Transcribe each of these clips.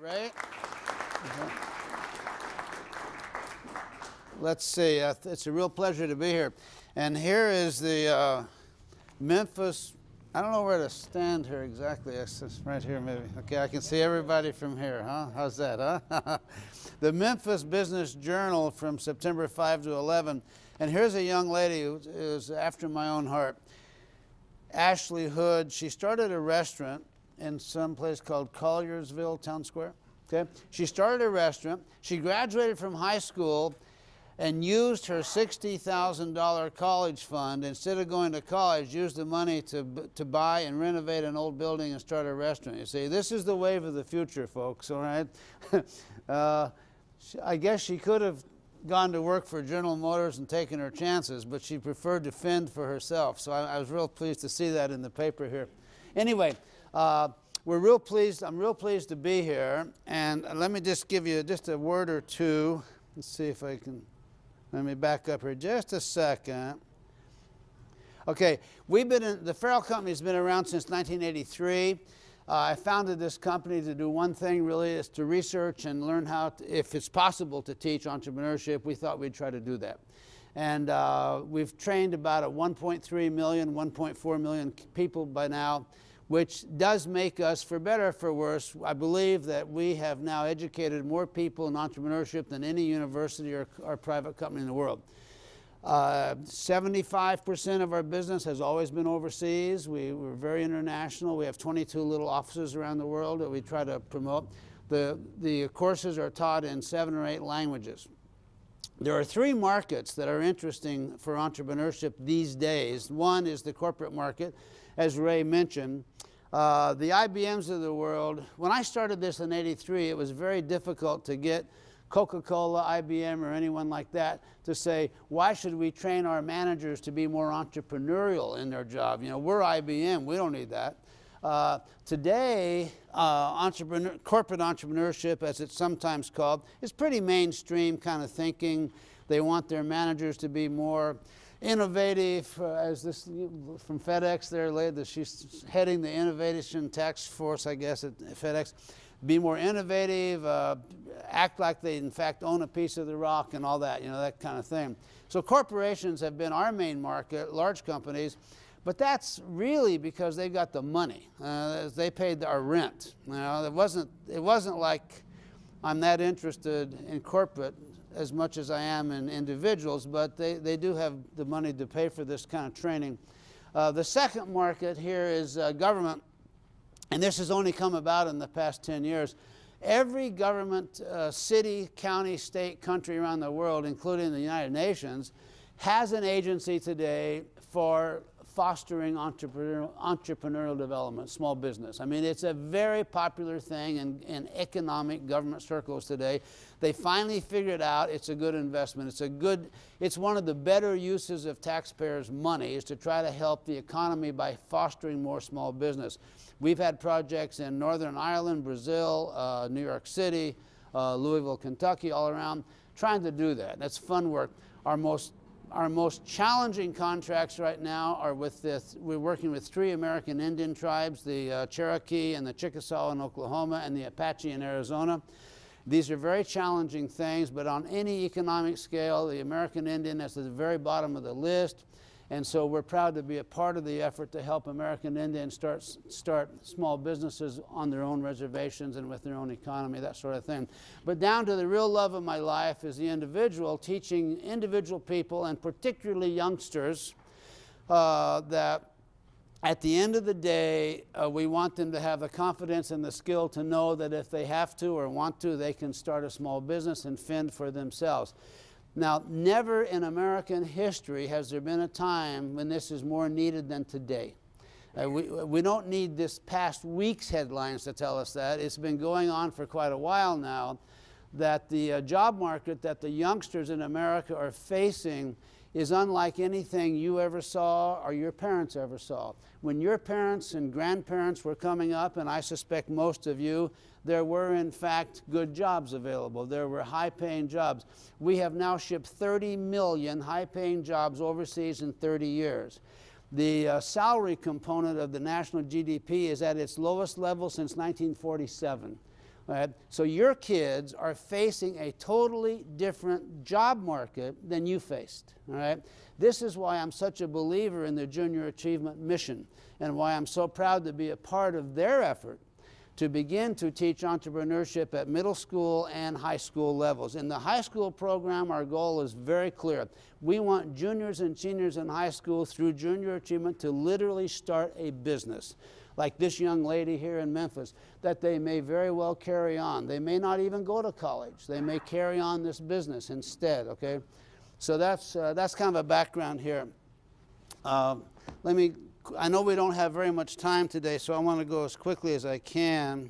Right? Let's see. It's a real pleasure to be here. And here is the Memphis. I don't know where to stand here exactly. It's right here, maybe. Okay, I can see everybody from here, huh? How's that, huh? The Memphis Business Journal from September 5 to 11. And here's a young lady who is after my own heart. Ashley Hood. She started a restaurant in some place called Colliersville Town Square. Okay? She started a restaurant. She graduated from high school and used her $60,000 college fund. Instead of going to college, used the money to buy and renovate an old building and start a restaurant. You see, this is the wave of the future, folks, all right? I guess she could have gone to work for General Motors and taken her chances, but she preferred to fend for herself. So I was real pleased to see that in the paper here. Anyway, we're real pleased. I'm real pleased to be here. And let me just give you just a word or two. Let's see if I can. Let me back up here just a second. Okay, the Farrell Company has been around since 1983. I founded this company to do one thing, really, is to research and learn how, if it's possible, to teach entrepreneurship. We thought we'd try to do that. And we've trained about 1.3 million, 1.4 million people by now, which does make us, for better or for worse, I believe that we have now educated more people in entrepreneurship than any university or private company in the world. 75% of our business has always been overseas. We're very international. We have 22 little offices around the world that we try to promote. The courses are taught in 7 or 8 languages. There are 3 markets that are interesting for entrepreneurship these days. One is the corporate market, as Ray mentioned. The IBMs of the world, when I started this in '83, it was very difficult to get Coca-Cola, IBM, or anyone like that to say, why should we train our managers to be more entrepreneurial in their job? You know, we're IBM, we don't need that. Today, corporate entrepreneurship, as it's sometimes called, is pretty mainstream kind of thinking. They want their managers to be more innovative, as this from FedEx there, she's heading the innovation task force, I guess, at FedEx. Be more innovative, act like they in fact own a piece of the rock and all that, you know, that kind of thing. So corporations have been our main market, large companies, but that's really because they got the money. They paid our rent. You know, it wasn't like I'm that interested in corporate as much as I am in individuals, but they do have the money to pay for this kind of training. The second market here is government, and this has only come about in the past 10 years. Every government, city, county, state, country around the world, including the United Nations, has an agency today for fostering entrepreneurial development, small business. I mean, it's a very popular thing in economic government circles today. They finally figured out it's a good investment. It's one of the better uses of taxpayers' money, is to try to help the economy by fostering more small business. We've had projects in Northern Ireland, Brazil, New York City, Louisville, Kentucky, all around, trying to do that. That's fun work. Our most challenging contracts right now are with we're working with 3 American Indian tribes, the Cherokee and the Chickasaw in Oklahoma and the Apache in Arizona. These are very challenging things, but on any economic scale, the American Indian is at the very bottom of the list. And so we're proud to be a part of the effort to help American Indians start small businesses on their own reservations and with their own economy, that sort of thing. But down to the real love of my life is the individual, teaching individual people, and particularly youngsters, that at the end of the day, we want them to have the confidence and the skill to know that if they have to or want to, they can start a small business and fend for themselves. Now, never in American history has there been a time when this is more needed than today. We don't need this past week's headlines to tell us that. It's been going on for quite a while now, that the job market that the youngsters in America are facing is unlike anything you ever saw or your parents ever saw. When your parents and grandparents were coming up, and I suspect most of you, there were in fact good jobs available. There were high-paying jobs. We have now shipped 30 million high-paying jobs overseas in 30 years. The salary component of the national GDP is at its lowest level since 1947. Right? So your kids are facing a totally different job market than you faced. All right? This is why I'm such a believer in the Junior Achievement Mission, and why I'm so proud to be a part of their effort to begin to teach entrepreneurship at middle school and high school levels. In the high school program, our goal is very clear. We want juniors and seniors in high school through Junior Achievement to literally start a business, like this young lady here in Memphis, that they may very well carry on. They may not even go to college. They may carry on this business instead, okay? So that's kind of a background here. I know we don't have very much time today, so I want to go as quickly as I can.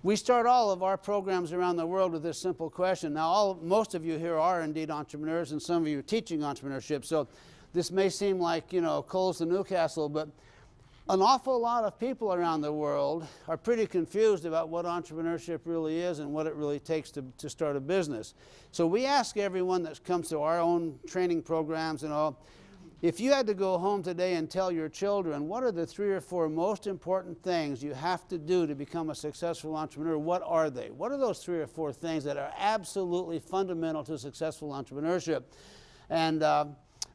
We start all of our programs around the world with this simple question. Now, most of you here are indeed entrepreneurs, and some of you are teaching entrepreneurship, so this may seem like, you know, coals to Newcastle, but an awful lot of people around the world are pretty confused about what entrepreneurship really is and what it really takes to start a business. So we ask everyone that comes to our own training programs and all, if you had to go home today and tell your children what are the 3 or 4 most important things you have to do to become a successful entrepreneur, what are they? What are those 3 or 4 things that are absolutely fundamental to successful entrepreneurship? And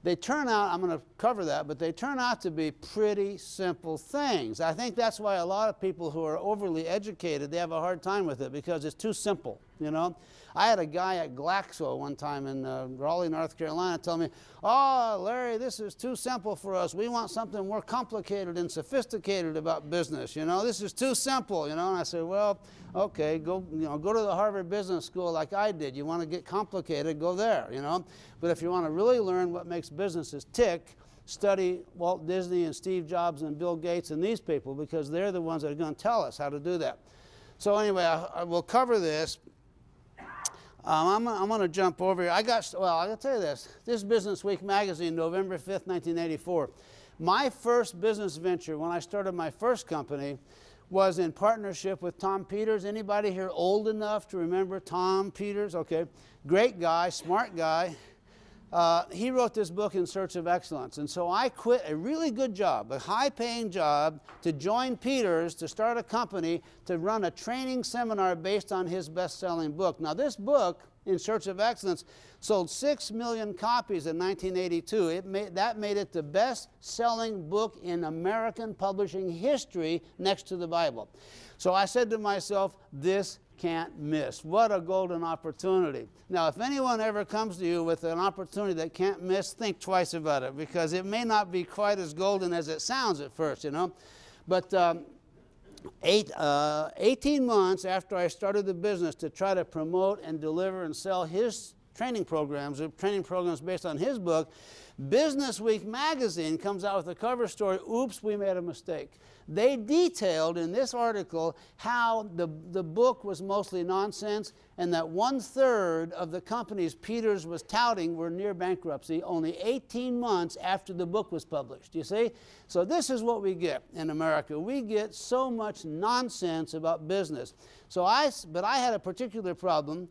they turn out, I'm going to cover that, but they turn out to be pretty simple things. I think that's why a lot of people who are overly educated, they have a hard time with it because it's too simple, you know. I had a guy at Glaxo one time in Raleigh, North Carolina, tell me, "Oh, Larry, this is too simple for us. We want something more complicated and sophisticated about business. You know, this is too simple." You know, and I said, "Well, okay, go to the Harvard Business School like I did. You want to get complicated, go there. You know, but if you want to really learn what makes businesses tick, study Walt Disney and Steve Jobs and Bill Gates and these people, because they're the ones that are going to tell us how to do that." So anyway, I will cover this. I'm going to jump over here. I'll tell you this. This Business Week magazine, November 5th, 1984. My first business venture when I started my first company was in partnership with Tom Peters. Anybody here old enough to remember Tom Peters? Okay. Great guy, smart guy. He wrote this book, In Search of Excellence. And so I quit a really good job, a high-paying job, to join Peters to start a company to run a training seminar based on his best-selling book. Now, this book, In Search of Excellence, sold 6 million copies in 1982. That made it the best-selling book in American publishing history next to the Bible. So I said to myself, this can't miss. What a golden opportunity. Now, if anyone ever comes to you with an opportunity that can't miss, think twice about it, because it may not be quite as golden as it sounds at first, you know. But 18 months after I started the business to try to promote and deliver and sell his training programs based on his book, Business Week magazine comes out with a cover story, "Oops, we made a mistake." They detailed in this article how the book was mostly nonsense, and that 1/3 of the companies Peters was touting were near bankruptcy only 18 months after the book was published. You see? So this is what we get in America. We get so much nonsense about business. But I had a particular problem.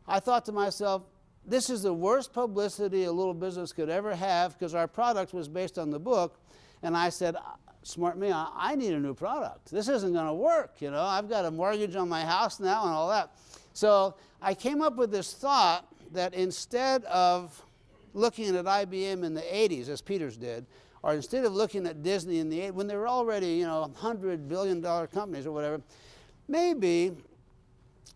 I thought to myself, this is the worst publicity a little business could ever have, because our product was based on the book. And I said, smart me, I need a new product. This isn't going to work, you know. I've got a mortgage on my house now and all that. So I came up with this thought that instead of looking at IBM in the 80s, as Peters did, or instead of looking at Disney in the 80s, when they were already, you know, $100 billion companies or whatever, maybe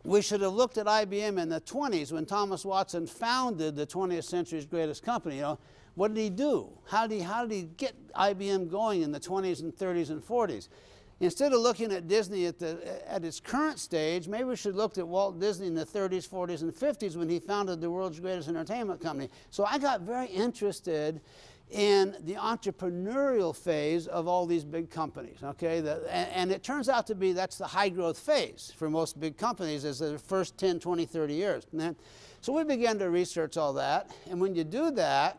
we should have looked at IBM in the 20s when Thomas Watson founded the 20th century's greatest company. You know, what did he do? How did he get IBM going in the 20s and 30s and 40s? Instead of looking at Disney at its current stage, maybe we should look at Walt Disney in the 30s, 40s, and 50s when he founded the world's greatest entertainment company. So I got very interested in the entrepreneurial phase of all these big companies, okay? And it turns out to be that's the high growth phase for most big companies, is the first 10, 20, 30 years. So we began to research all that, and when you do that,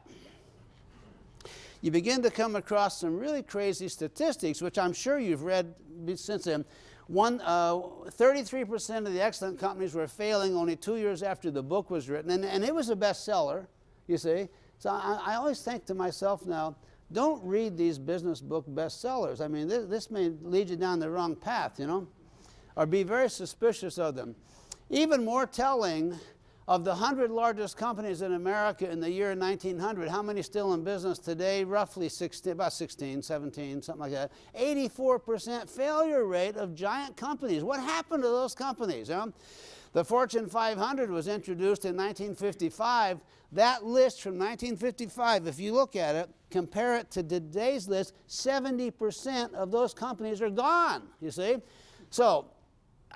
you begin to come across some really crazy statistics, which I'm sure you've read since then. 33% of the excellent companies were failing only 2 years after the book was written, and it was a bestseller, you see. So I always think to myself now, don't read these business book bestsellers. I mean, this may lead you down the wrong path, you know. or be very suspicious of them. Even more telling, of the 100 largest companies in America in the year 1900, how many still in business today? Roughly 16, about 16, 17, something like that. 84% failure rate of giant companies. What happened to those companies? The Fortune 500 was introduced in 1955. That list from 1955, if you look at it, compare it to today's list, 70% of those companies are gone, you see? So,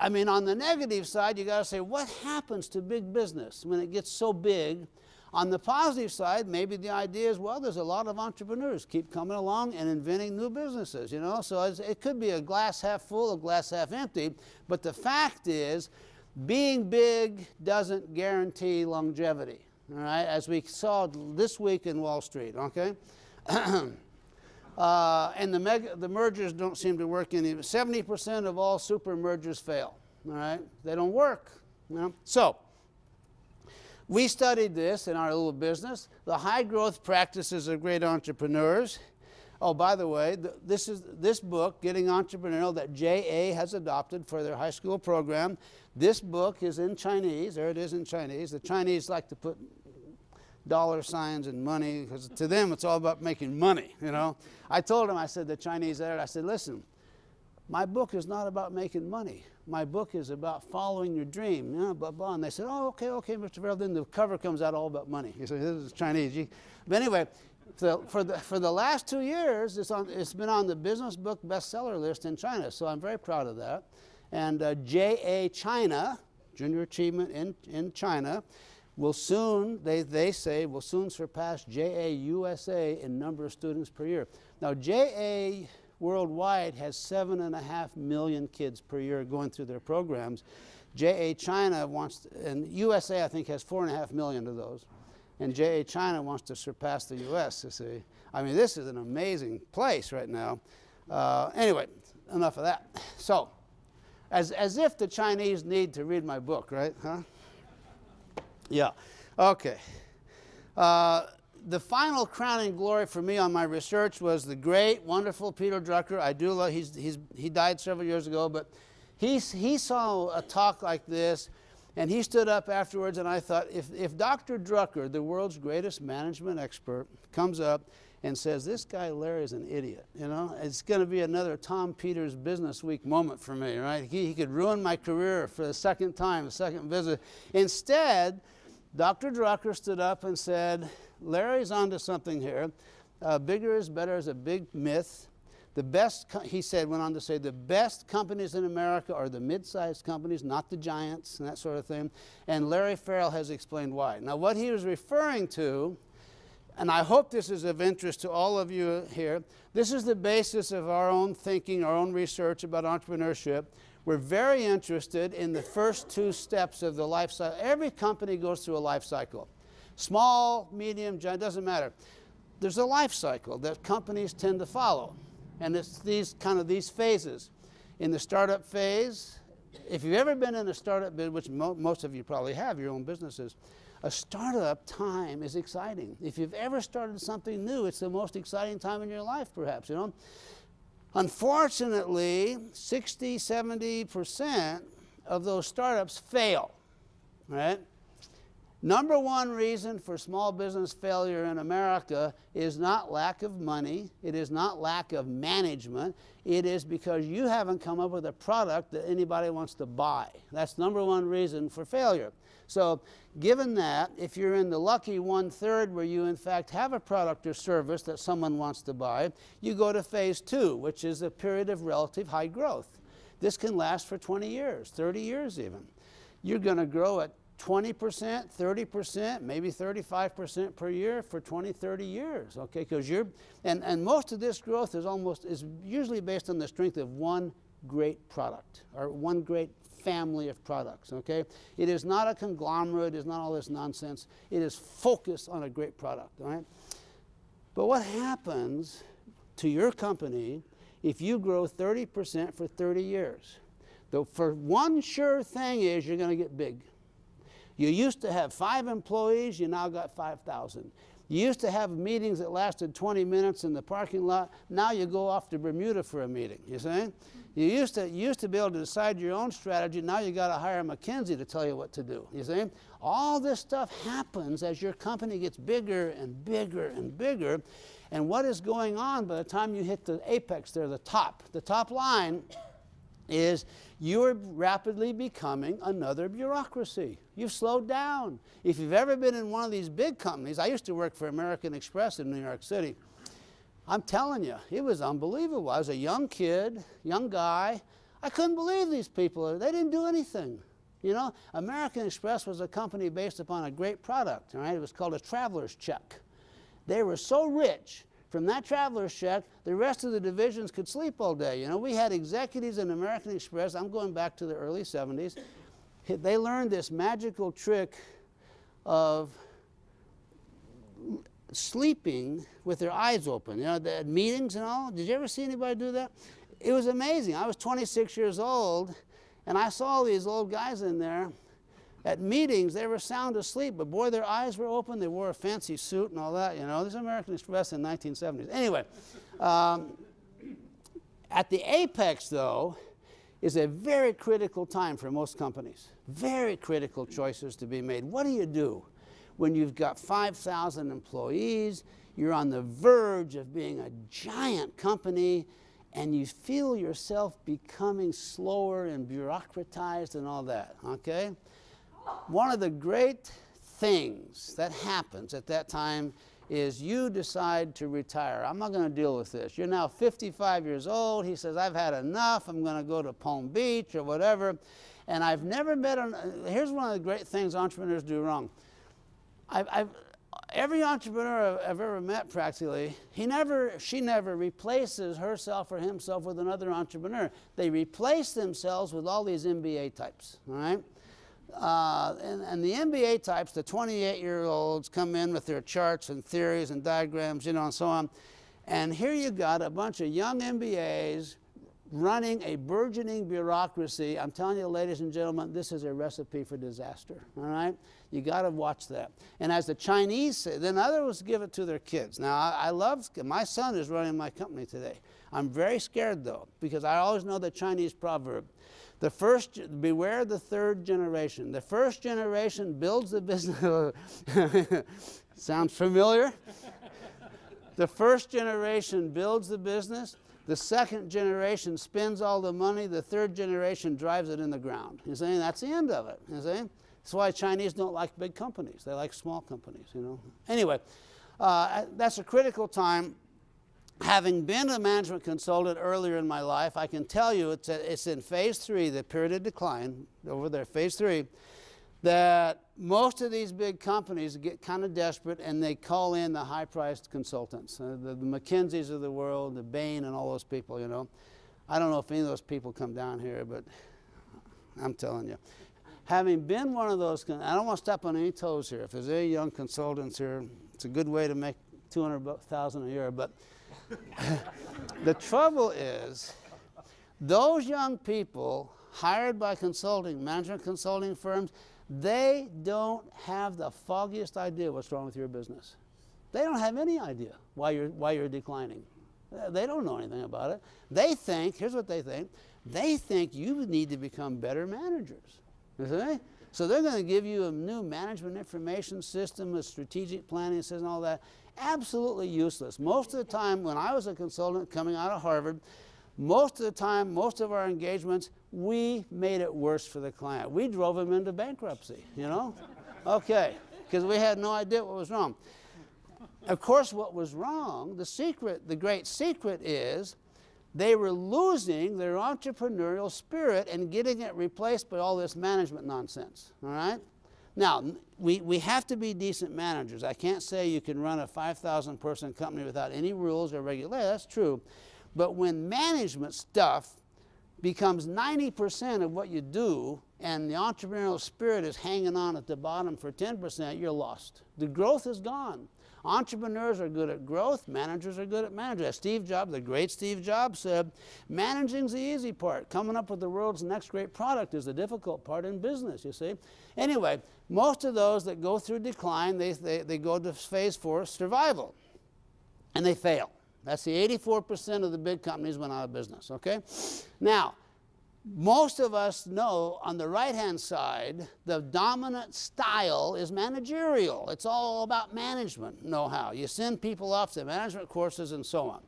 I mean, on the negative side, you got to say, what happens to big business when it gets so big? On the positive side, maybe the idea is, well, there's a lot of entrepreneurs keep coming along and inventing new businesses, you know? So it could be a glass half full, a glass half empty. But the fact is, being big doesn't guarantee longevity, all right? As we saw this week in Wall Street, okay? And the mergers don't seem to work any. 70% of all super mergers fail, all right? They don't work, you know? So, we studied this in our little business, the high growth practices of great entrepreneurs. Oh, by the way, this book, Getting Entrepreneurial, that JA has adopted for their high school program. This book is in Chinese. There it is in Chinese. The Chinese like to put dollar signs and money, because to them it's all about making money, you know. I told them, I said, the Chinese editor, I said, listen, my book is not about making money. My book is about following your dream, you know, blah, blah. And they said, oh, okay, Mr. Farrell. Then the cover comes out all about money. You say, this is Chinese. But anyway, so for the last 2 years, it's been on the Business Book bestseller list in China. So I'm very proud of that. And JA China, Junior Achievement in China, will soon, they say, will soon surpass JA USA in number of students per year. Now, JA worldwide has 7.5 million kids per year going through their programs. JA China wants, and USA I think has 4.5 million of those. And JA China wants to surpass the US, you see. I mean, this is an amazing place right now. Anyway, enough of that. So, as if the Chinese need to read my book, right? Huh? Yeah, okay. The final crowning glory for me on my research was the great, wonderful Peter Drucker. I do love, he died several years ago, but he saw a talk like this, and he stood up afterwards, and I thought, if Dr. Drucker, the world's greatest management expert, comes up and says, this guy Larry is an idiot, you know, it's going to be another Tom Peters Business Week moment for me, right? He could ruin my career for the second time, the second visit. Instead, Dr. Drucker stood up and said, Larry's onto something here. Bigger is better is a big myth. The best, he said, went on to say, the best companies in America are the mid-sized companies, not the giants, and that sort of thing. And Larry Farrell has explained why. Now, what he was referring to, and I hope this is of interest to all of you here, this is the basis of our own thinking, our own research about entrepreneurship. We're very interested in the first 2 steps of the life cycle. Every company goes through a life cycle. Small, medium, giant, doesn't matter. There's a life cycle that companies tend to follow. And it's these phases. In the startup phase, if you've ever been in a startup business, which most of you probably have, your own businesses, a startup time is exciting. If you've ever started something new, it's the most exciting time in your life, perhaps, you know. Unfortunately, 60, 70% of those startups fail, right? Number one reason for small business failure in America is not lack of money. It is not lack of management. It is because you haven't come up with a product that anybody wants to buy. That's number one reason for failure. So given that, if you're in the lucky 1/3 where you in fact have a product or service that someone wants to buy, you go to phase 2, which is a period of relative high growth. This can last for 20 years, 30 years even. You're going to grow at 20%, 30%, maybe 35% per year for 20, 30 years, okay? Because and most of this growth is usually based on the strength of one great product or one great family of products, okay? It is not a conglomerate, it is not all this nonsense. It is focused on a great product, all right? But what happens to your company if you grow 30% for 30 years? For one sure thing is you're going to get big. You used to have 5 employees, you now got 5,000. You used to have meetings that lasted 20 minutes in the parking lot. Now you go off to Bermuda for a meeting, you see? You used to be able to decide your own strategy. Now you got to hire McKinsey to tell you what to do, you see? All this stuff happens as your company gets bigger and bigger and bigger. And what is going on by the time you hit the apex there, the top line is you're rapidly becoming another bureaucracy. You've slowed down. If you've ever been in one of these big companies, I used to work for American Express in New York City. I'm telling you, it was unbelievable. I was a young kid, young guy. I couldn't believe these people. They didn't do anything. You know, American Express was a company based upon a great product, all right? It was called a traveler's check. They were so rich from that traveler's check, the rest of the divisions could sleep all day. You know, we had executives in American Express, I'm going back to the early 70s, they learned this magical trick of sleeping with their eyes open. You know, at meetings and all. Did you ever see anybody do that? It was amazing. I was 26 years old, and I saw these old guys in there. At meetings, they were sound asleep, but boy, their eyes were open. They wore a fancy suit and all that, you know. This is American Express in the 1970s. Anyway, at the apex, though, is a very critical time for most companies. Very critical choices to be made. What do you do when you've got 5,000 employees, you're on the verge of being a giant company, and you feel yourself becoming slower and bureaucratized and all that, okay? One of the great things that happens at that time is you decide to retire. I'm not going to deal with this. You're now 55 years old. He says, I've had enough. I'm going to go to Palm Beach or whatever. And I've never met here's one of the great things entrepreneurs do wrong. Every entrepreneur I've ever met practically, she never replaces herself or himself with another entrepreneur. They replace themselves with all these MBA types, all right? And the MBA types, the 28-year-olds, come in with their charts and theories and diagrams, you know, and so on. And here you got a bunch of young MBAs running a burgeoning bureaucracy. I'm telling you, ladies and gentlemen, this is a recipe for disaster, all right? You got to watch that. And as the Chinese say, then others give it to their kids. Now, my son is running my company today. I'm very scared, though, because I always know the Chinese proverb. Beware the third generation. The first generation builds the business. Sounds familiar? The first generation builds the business. The second generation spends all the money. The third generation drives it in the ground. You see, that's the end of it. You see, that's why Chinese don't like big companies. They like small companies. You know. Anyway, that's a critical time. Having been a management consultant earlier in my life, I can tell you it's in phase 3, the period of decline, over there, phase 3, that most of these big companies get kind of desperate and they call in the high-priced consultants, the McKinseys of the world, the Bain and all those people, you know. I don't know if any of those people come down here, but I'm telling you. Having been one of those, I don't want to step on any toes here. If there's any young consultants here, it's a good way to make $200,000 a year, but the trouble is, those young people hired by management consulting firms, they don't have the foggiest idea what's wrong with your business. They don't have any idea why you're declining. They don't know anything about it. They think, here's what they think you need to become better managers. You see? So they're going to give you a new management information system, a strategic planning system, and all that. Absolutely useless. Most of the time, when I was a consultant coming out of Harvard, most of the time, most of our engagements, we made it worse for the client. We drove him into bankruptcy, you know? Okay, because we had no idea what was wrong. Of course, what was wrong, the great secret is they were losing their entrepreneurial spirit and getting it replaced by all this management nonsense, all right? Now, we have to be decent managers. I can't say you can run a 5,000-person company without any rules or regulations. That's true. But when management stuff becomes 90% of what you do and the entrepreneurial spirit is hanging on at the bottom for 10%, you're lost. The growth is gone. Entrepreneurs are good at growth. Managers are good at managing. As Steve Jobs, the great Steve Jobs said, managing's the easy part. Coming up with the world's next great product is the difficult part in business, you see. Anyway, most of those that go through decline, they go to phase 4, survival, and they fail. That's the 84% of the big companies went out of business, okay? Now, most of us know on the right-hand side, the dominant style is managerial. It's all about management know-how. You send people off to management courses and so on.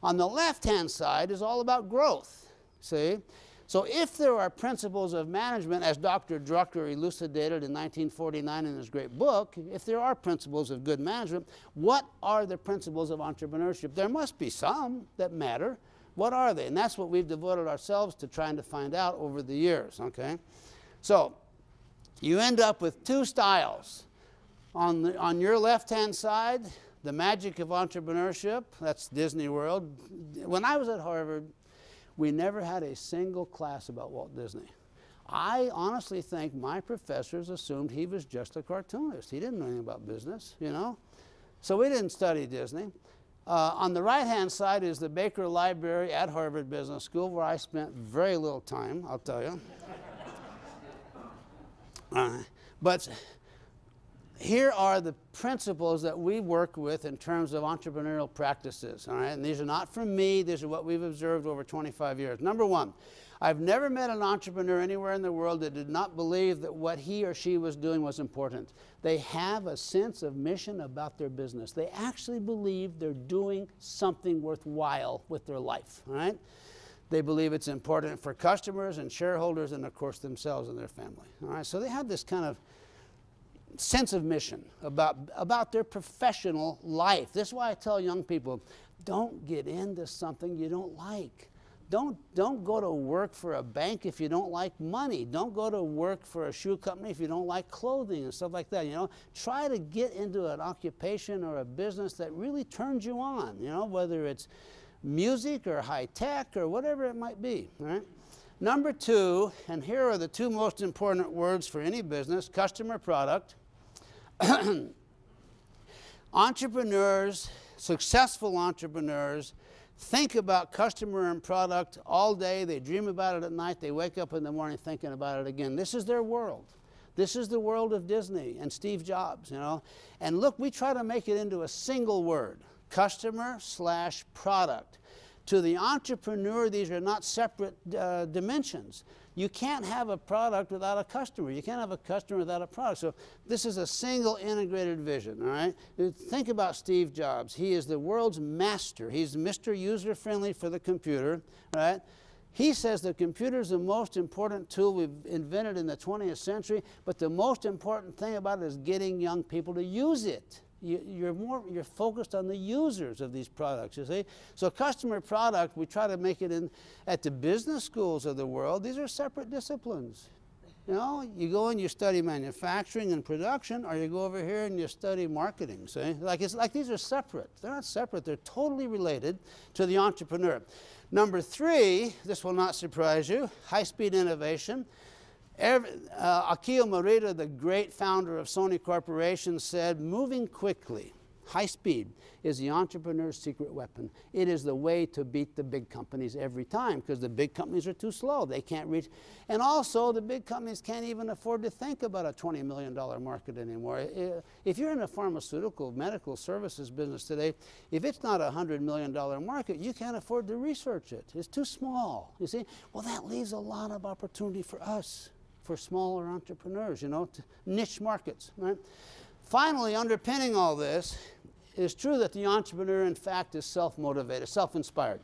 On the left-hand side is all about growth, see? So if there are principles of management, as Dr. Drucker elucidated in 1949 in his great book, if there are principles of good management, what are the principles of entrepreneurship? There must be some that matter. What are they? And that's what we've devoted ourselves to trying to find out over the years, okay? So you end up with 2 styles. On your left-hand side, the magic of entrepreneurship, that's Disney World. When I was at Harvard, we never had a single class about Walt Disney. I honestly think my professors assumed he was just a cartoonist. He didn't know anything about business, you know? So we didn't study Disney. On the right-hand side is the Baker Library at Harvard Business School, where I spent very little time, I'll tell you. But here are the principles that we work with in terms of entrepreneurial practices, all right? And these are not from me. These are what we've observed over 25 years. Number 1, I've never met an entrepreneur anywhere in the world that did not believe that what he or she was doing was important. They have a sense of mission about their business. They actually believe they're doing something worthwhile with their life, all right? They believe it's important for customers and shareholders and, of course, themselves and their family, all right? So they have this kind of sense of mission about their professional life. This is why I tell young people, don't get into something you don't like. Don't go to work for a bank if you don't like money. Don't go to work for a shoe company if you don't like clothing and stuff like that, you know. Try to get into an occupation or a business that really turns you on, you know, whether it's music or high tech or whatever it might be, all right? Number 2, and here are the 2 most important words for any business, customer product. Entrepreneurs, successful entrepreneurs, think about customer and product all day. They dream about it at night. They wake up in the morning thinking about it again. This is their world. This is the world of Disney and Steve Jobs, you know. And look, we try to make it into a single word, customer/product. To the entrepreneur, these are not separate dimensions. You can't have a product without a customer. You can't have a customer without a product. So this is a single integrated vision, all right? Think about Steve Jobs. He is the world's master. He's Mr. User-Friendly for the computer, all right? He says the computer is the most important tool we've invented in the 20th century, but the most important thing about it is getting young people to use it. You're focused on the users of these products, you see. So customer product, we try to make it in at the business schools of the world. These are separate disciplines. You know, you go and you study manufacturing and production, or you go over here and you study marketing, see. It's like these are separate. They're not separate. They're totally related to the entrepreneur. Number 3, this will not surprise you, high-speed innovation. Akio Morita, the great founder of Sony Corporation, said, moving quickly, high speed, is the entrepreneur's secret weapon. It is the way to beat the big companies every time, because the big companies are too slow. They can't reach. And also, the big companies can't even afford to think about a $20 million market anymore. If you're in a pharmaceutical, medical services business today, if it's not a $100 million market, you can't afford to research it. It's too small, you see. Well, that leaves a lot of opportunity for us, for smaller entrepreneurs, you know, niche markets, right? Finally, underpinning all this, it is true that the entrepreneur, in fact, is self-motivated, self-inspired.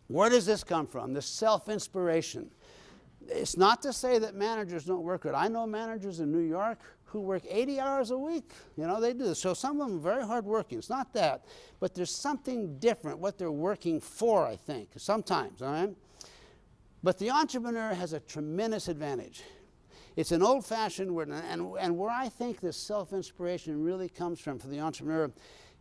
Where does this come from, this self-inspiration? It's not to say that managers don't work hard. I know managers in New York who work 80 hours a week. You know, they do. So some of them are very hardworking. It's not that. But there's something different, what they're working for, I think, sometimes, all right? But the entrepreneur has a tremendous advantage. It's an old-fashioned word, and where I think this self-inspiration really comes from for the entrepreneur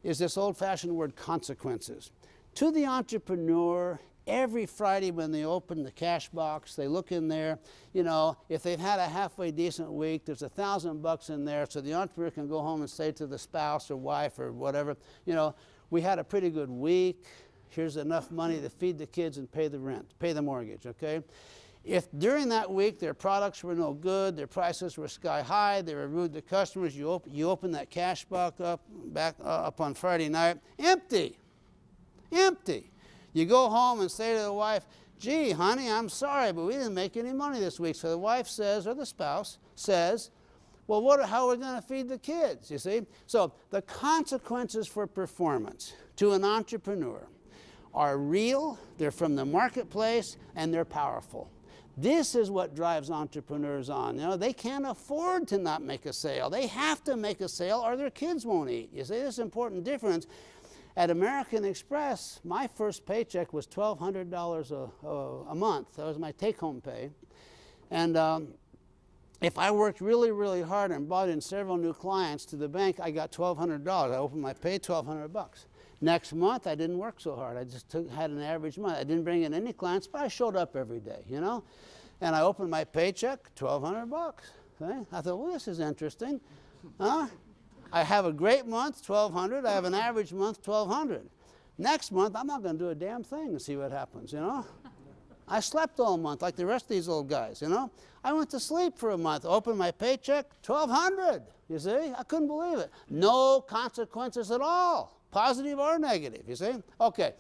is this old-fashioned word, consequences. To the entrepreneur, Every Friday when they open the cash box, they look in there. You know, if they've had a halfway decent week, there's $1,000 in there, so the entrepreneur can go home and say to the spouse or wife or whatever, you know, we had a pretty good week. Here's enough money to feed the kids and pay the rent, pay the mortgage, okay? If during that week their products were no good, their prices were sky high, they were rude to customers, you open that cash box up on Friday night, empty, empty. You go home and say to the wife, gee, honey, I'm sorry, but we didn't make any money this week. So the wife says, or the spouse says, well, how are we going to feed the kids, you see? So the consequences for performance to an entrepreneur are real, they're from the marketplace, and they're powerful. This is what drives entrepreneurs on. You know, they can't afford to not make a sale. They have to make a sale or their kids won't eat. You see, this important difference. At American Express, my first paycheck was $1,200 a month. That was my take-home pay. And if I worked really, really hard and brought in several new clients to the bank, I got $1,200. I opened my pay, $1,200. Next month, I didn't work so hard. I just had an average month. I didn't bring in any clients, but I showed up every day, you know? And I opened my paycheck, $1,200. Okay? I thought, well, this is interesting. Huh? I have a great month, $1,200. I have an average month, $1,200. Next month, I'm not going to do a damn thing and see what happens, you know? I slept all month like the rest of these old guys, you know? I went to sleep for a month, opened my paycheck, $1,200. You see? I couldn't believe it. No consequences at all, positive or negative, you see? Okay,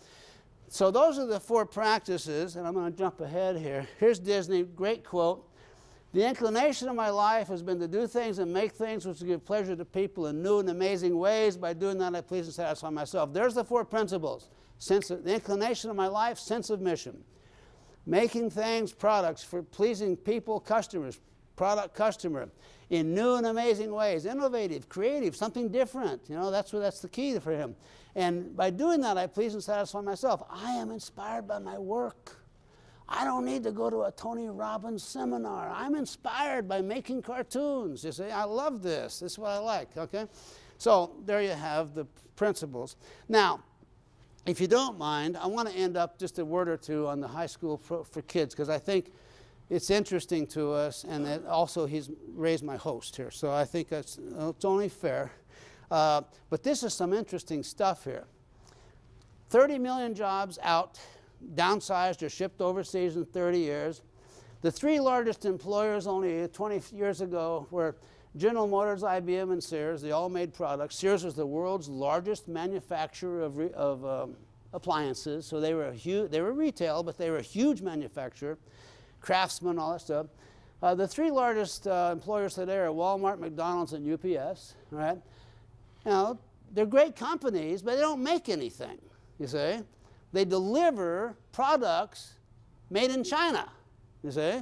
so those are the 4 practices, and I'm going to jump ahead here. Here's Disney, great quote. The inclination of my life has been to do things and make things which give pleasure to people in new and amazing ways. By doing that, I please and satisfy myself. There's the 4 principles. The inclination of my life, sense of mission. Making things, products for pleasing people, customers, product, customer, in new and amazing ways. Innovative, creative, something different. You know, that's the key for him. And by doing that, I please and satisfy myself. I am inspired by my work. I don't need to go to a Tony Robbins seminar. I'm inspired by making cartoons. You see, I love this. This is what I like, okay? So there you have the principles. Now, if you don't mind, I want to end up just a word or two on the high school for kids, because I think it's interesting to us, and that also he's raised my host here. So I think it's only fair. But this is some interesting stuff here. 30 million jobs out, downsized or shipped overseas in 30 years. The 3 largest employers only 20 years ago were General Motors, IBM, and Sears. They all made products. Sears was the world's largest manufacturer of appliances. So they were retail, but they were a huge manufacturer. Craftsman, all that stuff. The 3 largest employers today are Walmart, McDonald's, and UPS. Right? Now, they're great companies, but they don't make anything, you see. They deliver products made in China, you see.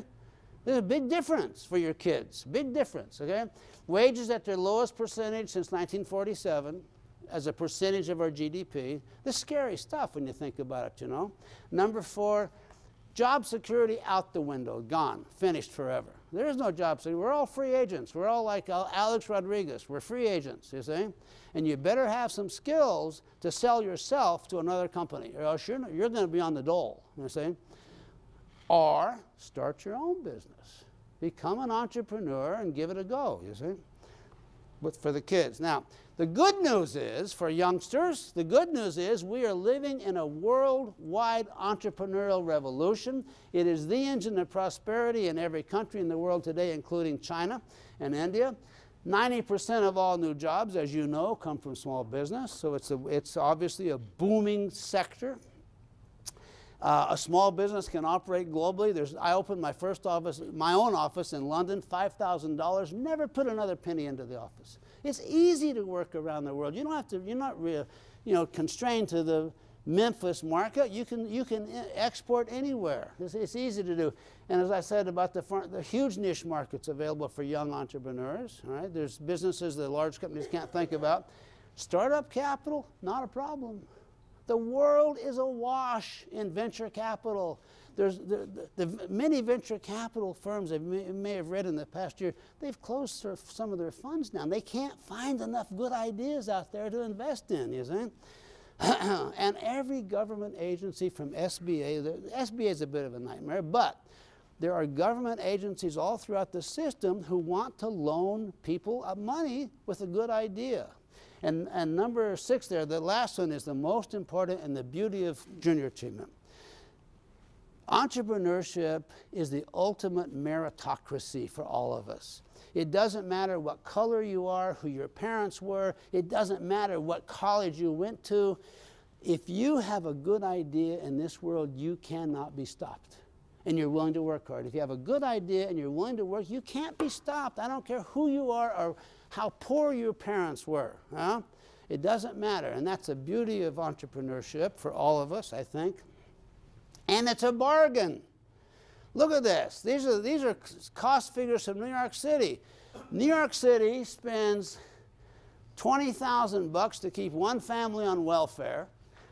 There's a big difference for your kids, big difference, okay? Wages at their lowest percentage since 1947 as a percentage of our GDP. This is scary stuff when you think about it, you know. Number 4, job security out the window, gone, finished forever. There is no job security. We're all free agents. We're all like Alex Rodriguez. We're free agents, you see. And you better have some skills to sell yourself to another company, or else you're going to be on the dole, you see. Or start your own business. Become an entrepreneur and give it a go, you see, for the kids. Now, the good news is, for youngsters, the good news is we are living in a worldwide entrepreneurial revolution. It is the engine of prosperity in every country in the world today, including China and India. 90% of all new jobs, as you know, come from small business, so it's obviously a booming sector. A small business can operate globally. I opened my first office, my own office in London, $5,000, never put another penny into the office. It's easy to work around the world. You don't have to, you're not constrained to the Memphis market. You can export anywhere. It's easy to do. And as I said about the huge niche markets available for young entrepreneurs, all right? There's businesses that large companies can't think about. Startup capital, not a problem. The world is awash in venture capital. The many venture capital firms that you may have read in the past year, they've closed some of their funds down. They can't find enough good ideas out there to invest in, you see. And every government agency from SBA, the SBA is a bit of a nightmare, but there are government agencies all throughout the system who want to loan people money with a good idea. And number 6 there, the last one is the most important and the beauty of junior achievement. Entrepreneurship is the ultimate meritocracy for all of us. It doesn't matter what color you are, who your parents were. It doesn't matter what college you went to. If you have a good idea in this world, you cannot be stopped. And you're willing to work hard. If you have a good idea and you're willing to work, you can't be stopped. I don't care who you are or how poor your parents were. Huh? It doesn't matter. And that's the beauty of entrepreneurship for all of us, I think. And it's a bargain. Look at this. These are cost figures from New York City. New York City spends $20,000 to keep one family on welfare.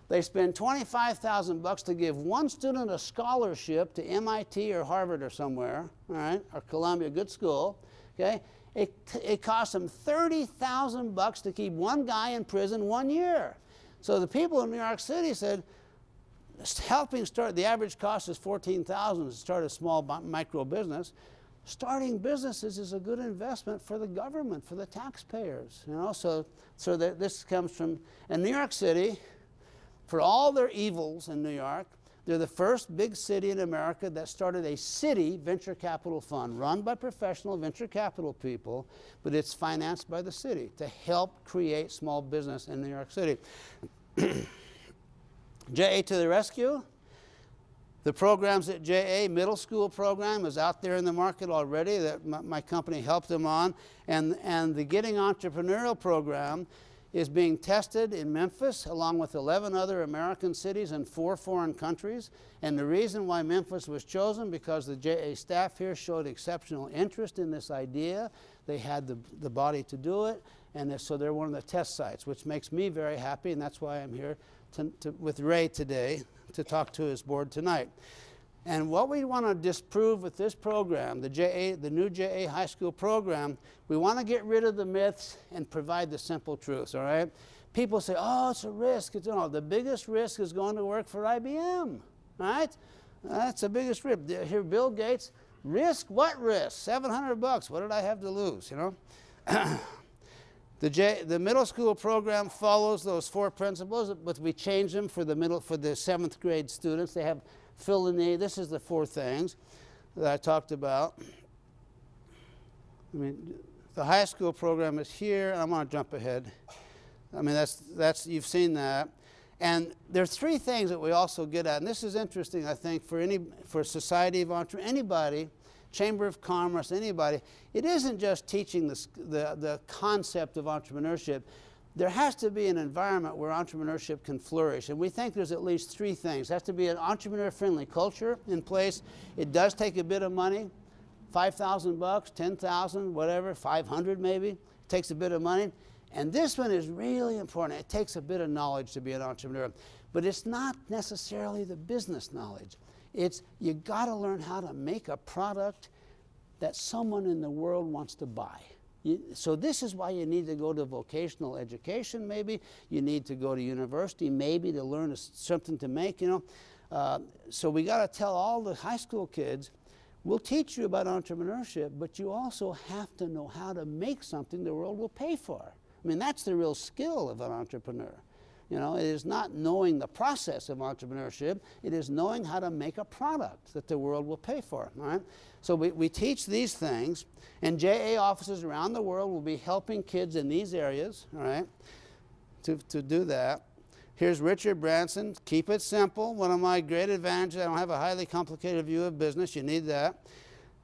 They spend $25,000 to give one student a scholarship to MIT or Harvard or somewhere, all right, or Columbia, good school. Okay, it costs them $30,000 to keep one guy in prison 1 year. So the people in New York City said, helping start, the average cost is $14,000 to start a small micro business. Starting businesses is a good investment for the government, for the taxpayers. You know, so that this comes from, and New York City, for all their evils in New York, they're the first big city in America that started a city venture capital fund run by professional venture capital people, but it's financed by the city to help create small business in New York City. JA to the rescue. The programs at JA, middle school program, is out there in the market already that my company helped them on. And the Getting Entrepreneurial program is being tested in Memphis along with 11 other American cities and 4 foreign countries. And the reason why Memphis was chosen, because the JA staff here showed exceptional interest in this idea. They had the body to do it, and so they're one of the test sites, which makes me very happy, and that's why I'm here with Ray today to talk to his board tonight. And what we want to disprove with this program, the new JA high school program, we want to get rid of the myths and provide the simple truths, all right? People say, oh, it's a risk. It's, no, the biggest risk is going to work for IBM, right? That's the biggest risk. Here, Bill Gates, risk? What risk? $700. What did I have to lose, you know? The middle school program follows those 4 principles, but we change them for the 7th grade students. They have fill the need. This is the 4 things that I talked about. I mean, the high school program is here, and I'm going to jump ahead. I mean, that's you've seen that. And there's 3 things that we also get at, and this is interesting, I think, for Society of Entrepreneurs, anybody, Chamber of Commerce, anybody. It isn't just teaching the concept of entrepreneurship. There has to be an environment where entrepreneurship can flourish, and we think there's at least 3 things. There has to be an entrepreneur-friendly culture in place. It does take a bit of money, $5,000, $10,000, whatever, $500 maybe. It takes a bit of money. And this one is really important. It takes a bit of knowledge to be an entrepreneur, but it's not necessarily the business knowledge. It's you got to learn how to make a product that someone in the world wants to buy. So this is why you need to go to vocational education, maybe. You need to go to university, maybe, to learn something to make, you know. So we got to tell all the high school kids, we'll teach you about entrepreneurship, but you also have to know how to make something the world will pay for. I mean, that's the real skill of an entrepreneur. You know, it is not knowing the process of entrepreneurship. It is knowing how to make a product that the world will pay for, all right? So we teach these things, and JA offices around the world will be helping kids in these areas, all right, to do that. Here's Richard Branson. Keep it simple. One of my great advantages, I don't have a highly complicated view of business. You need that.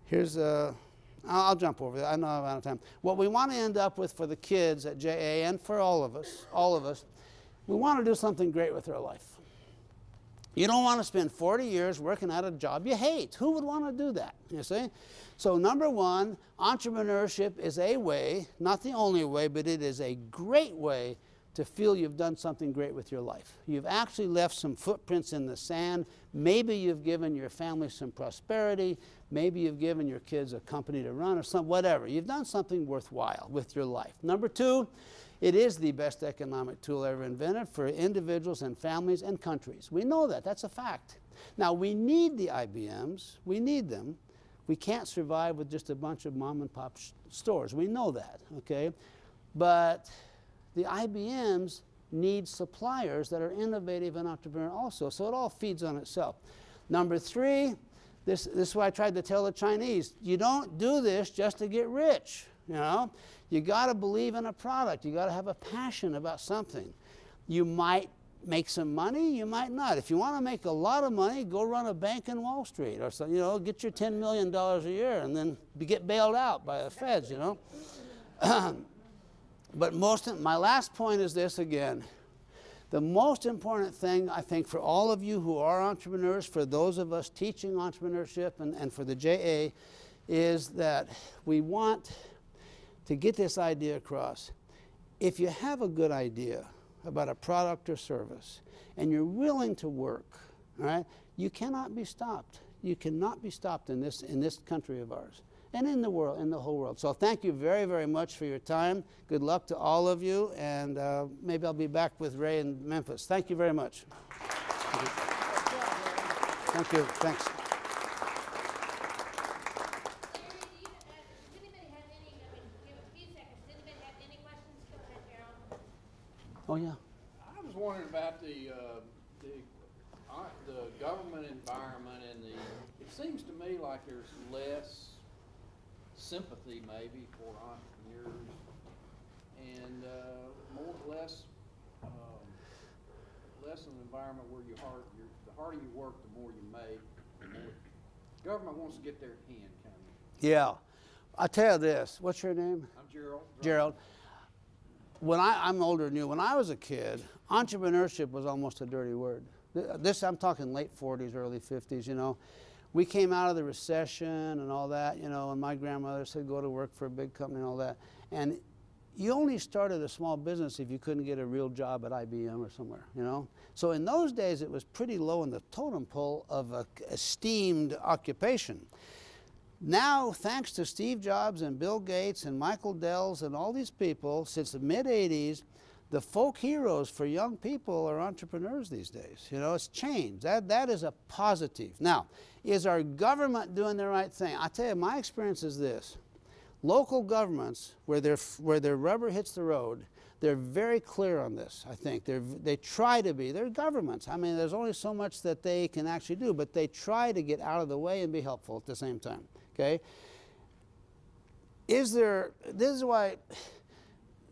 Here's I'll jump over that. I know I'm out of time. What we want to end up with for the kids at JA and for all of us, we want to do something great with our life. You don't want to spend 40 years working at a job you hate. Who would want to do that, you see? So number 1, entrepreneurship is a way, not the only way, but it is a great way to feel you've done something great with your life. You've actually left some footprints in the sand. Maybe you've given your family some prosperity. Maybe you've given your kids a company to run or whatever. You've done something worthwhile with your life. Number 2, It is the best economic tool ever invented for individuals and families and countries. We know that. That's a fact. Now, we need the IBMs. We need them. We can't survive with just a bunch of mom-and-pop stores. We know that, okay? But the IBMs need suppliers that are innovative and entrepreneurial also, so it all feeds on itself. Number three, this is what I tried to tell the Chinese. You don't do this just to get rich, you know? You got to believe in a product. You got to have a passion about something. You might make some money, you might not. If you want to make a lot of money, go run a bank in Wall Street or something, you know, get your $10 million a year and then get bailed out by the feds, you know. But my last point is this again. The most important thing, I think, for all of you who are entrepreneurs, for those of us teaching entrepreneurship and for the JA, is that we want to get this idea across. If you have a good idea about a product or service and you're willing to work, all right, you cannot be stopped. You cannot be stopped in this country of ours and in the world, in the whole world. So thank you very, very much for your time. Good luck to all of you, and maybe I'll be back with Ray in Memphis. Thank you very much. Thank you. Thanks. Oh, yeah. I was wondering about the government environment and it seems to me like there's less sympathy maybe for entrepreneurs and less an environment where the harder you work, the more you make. The government wants to get their hand kind of. Yeah. I'll tell you this. What's your name? I'm Gerald. Gerald. When I'm older than you. When I was a kid, entrepreneurship was almost a dirty word. I'm talking late 40s, early 50s, you know. We came out of the recession and all that, you know, and my grandmother said go to work for a big company and all that. And you only started a small business if you couldn't get a real job at IBM or somewhere, you know. So in those days, it was pretty low in the totem pole of a esteemed occupation. Now, thanks to Steve Jobs and Bill Gates and Michael Dells and all these people, since the mid-'80s, the folk heroes for young people are entrepreneurs these days. You know, it's changed. That is a positive. Now, is our government doing the right thing? I tell you, my experience is this. Local governments, where their rubber hits the road, they're very clear on this, I think. They try to be. They're governments. I mean, there's only so much that they can actually do, but they try to get out of the way and be helpful at the same time. Okay? This is why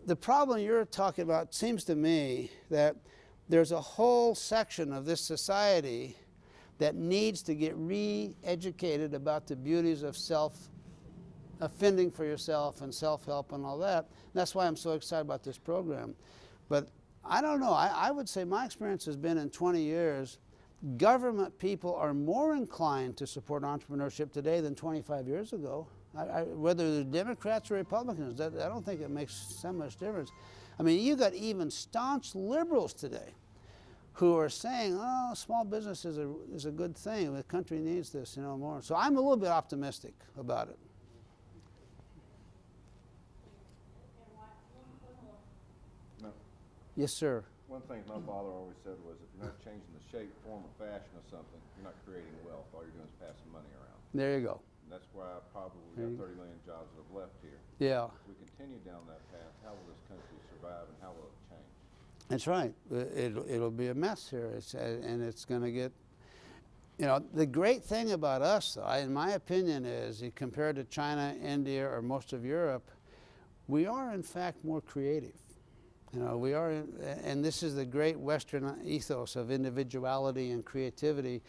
the problem you're talking about seems to me that there's a whole section of this society that needs to get re-educated about the beauties of fending for yourself and self-help and all that. And that's why I'm so excited about this program. But I don't know. I would say my experience has been in 20 years, government people are more inclined to support entrepreneurship today than 25 years ago. Whether they're Democrats or Republicans, I don't think it makes so much difference. I mean, you got even staunch liberals today who are saying, oh, small business is a good thing. The country needs this, you know, more. So I'm a little bit optimistic about it. No. Yes, sir. One thing my father always said was, if you're not changing the shape, form, or fashion of something, you're not creating wealth. All you're doing is passing money around. There you go. And that's why probably we got 30 million jobs that have left here. Yeah. If we continue down that path, how will this country survive and how will it change? That's right. It'll be a mess here, and it's going to get, you know, the great thing about us, though, in my opinion, is compared to China, India, or most of Europe, we are in fact more creative. You know, we are, and this is the great Western ethos of individuality and creativity.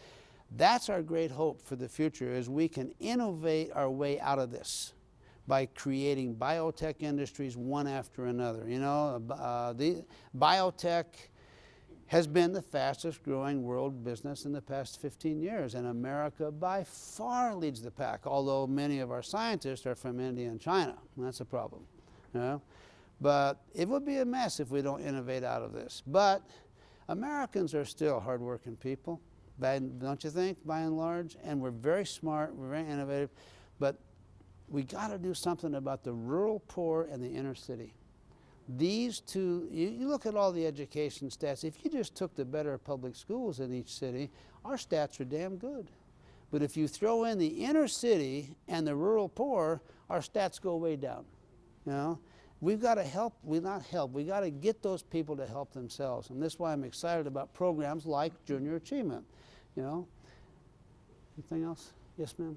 That's our great hope for the future, is we can innovate our way out of this by creating biotech industries one after another. You know, the biotech has been the fastest growing world business in the past 15 years, and America by far leads the pack, although many of our scientists are from India and China. That's a problem, you know? But it would be a mess if we don't innovate out of this. But Americans are still hardworking people, don't you think, by and large? And we're very smart, we're very innovative, but we got to do something about the rural poor and the inner city. These two, you look at all the education stats. If you just took the better public schools in each city, our stats are damn good. But if you throw in the inner city and the rural poor, our stats go way down. You know, we've got to help. We got to get those people to help themselves, and this is why I'm excited about programs like Junior Achievement. You know, anything else? Yes, ma'am.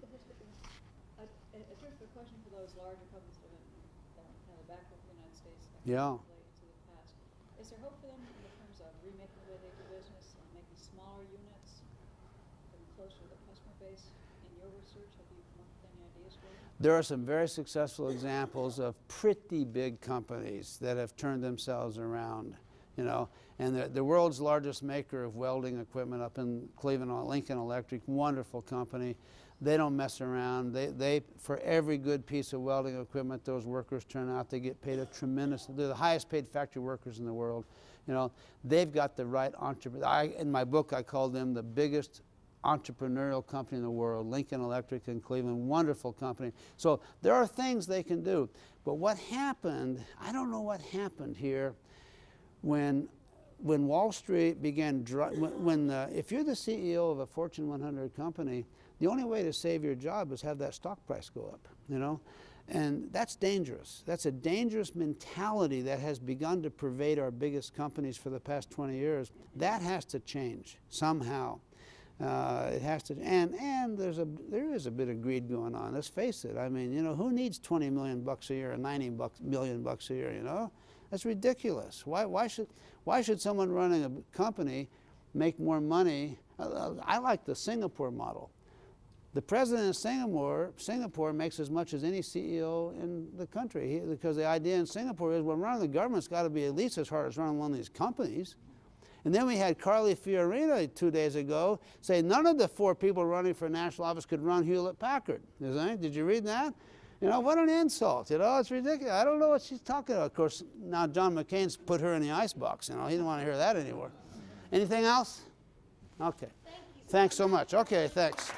A terrific question for those larger companies that have kind of backed up the United States. Yeah. To the past. Is there hope for them in terms of remaking the way they do business and making smaller units and closer to the customer base? In your research, have you come up with any ideas for them? There are some very successful examples of pretty big companies that have turned themselves around, you know. And the world's largest maker of welding equipment up in Cleveland, Lincoln Electric, wonderful company. They don't mess around. They for every good piece of welding equipment those workers turn out, they get paid a tremendous. They're the highest paid factory workers in the world. You know, they've got the right entrepreneur. In my book, I call them the biggest entrepreneurial company in the world, Lincoln Electric in Cleveland, wonderful company. So there are things they can do. But what happened, I don't know what happened here when Wall Street began, if you're the CEO of a Fortune 100 company, the only way to save your job is have that stock price go up, you know? And that's dangerous. That's a dangerous mentality that has begun to pervade our biggest companies for the past 20 years. That has to change somehow. It has to, and there is a bit of greed going on. Let's face it. I mean, you know, who needs $20 million a year or $90 million a year? You know, that's ridiculous. Why should someone running a company make more money? I like the Singapore model. The president of Singapore makes as much as any CEO in the country, because the idea in Singapore is, well, running the government's got to be at least as hard as running one of these companies. And then we had Carly Fiorina 2 days ago say none of the 4 people running for national office could run Hewlett-Packard. Did you read that? You know, what an insult. You know, it's ridiculous. I don't know what she's talking about. Of course, now John McCain's put her in the icebox. You know, he didn't want to hear that anymore. Anything else? Okay. Thanks so much. Okay, thanks.